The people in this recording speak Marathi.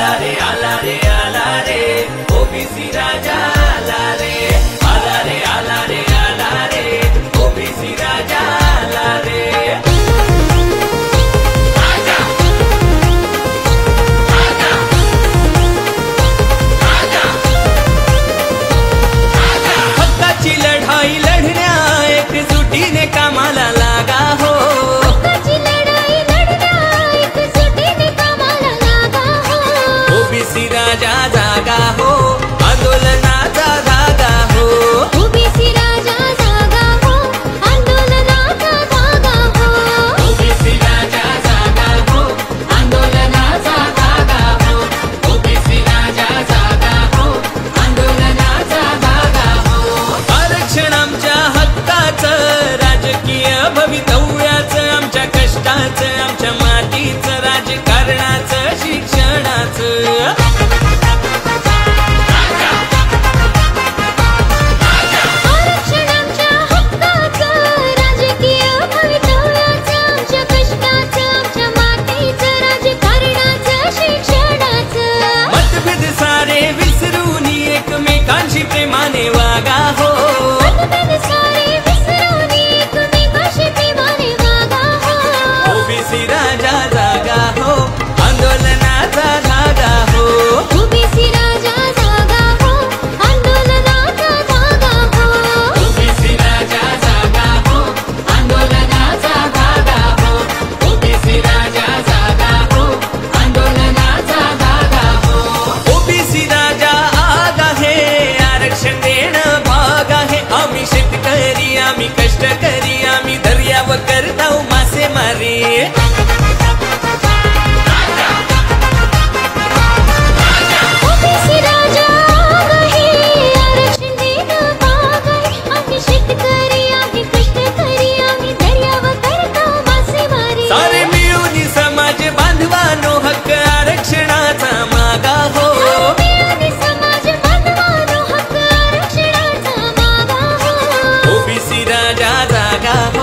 आला रे ओबीसी राजा आला रे आला रे आला रे ओबीसी राजा आला रे हक्काची लढाई लढण्या एकजुटीने कामाला लागा हो ओबीसी राजा जागा हो आंदोलनाचा धागा हो ओबीसी राजा जागा हो आंदोलनाचा धागा हो ओबीसी राजा जागा हो आंदोलनाचा धागा हो ओबीसी राजा जागा हो आंदोलनाचा धागा हो आरक्षण आमच्या हक्काचं राजकीय भवितव्याचं आमच्या कष्टाचं आमच्या मातीचं राजकारणाचं शिक्षणाचं प्रेमाने वागा हो ओबीसी राजा जागा हो आंदोलनाचा धागा हो ओबीसी राजा जागा हो आंदोलनाचा धागा हो ओबीसी राजा जागा हो आंदोलनाचा धागा हो ओबीसी राजा जागा हो आंदोलनाचा धागा हो ओबीसी राजा आगा है आरक्षण देणं भाग आहे आम्ही शेतकरी आम्ही कष्टकरी आम्ही दर्याव करताव मासेमारी ओबीसी राजा आहे आरक्षण देणं भाग आहे आम्ही शेतकरी आम्ही कष्टकरी आम्ही दर्याव करताव मासेमारी सारे मिळून समाज बांधवानो हक्क आरक्षणाचा मागा हो समाज बांधवानो हक्क आरक्षणाचा मागा हो ओबीसी राजा जागा हो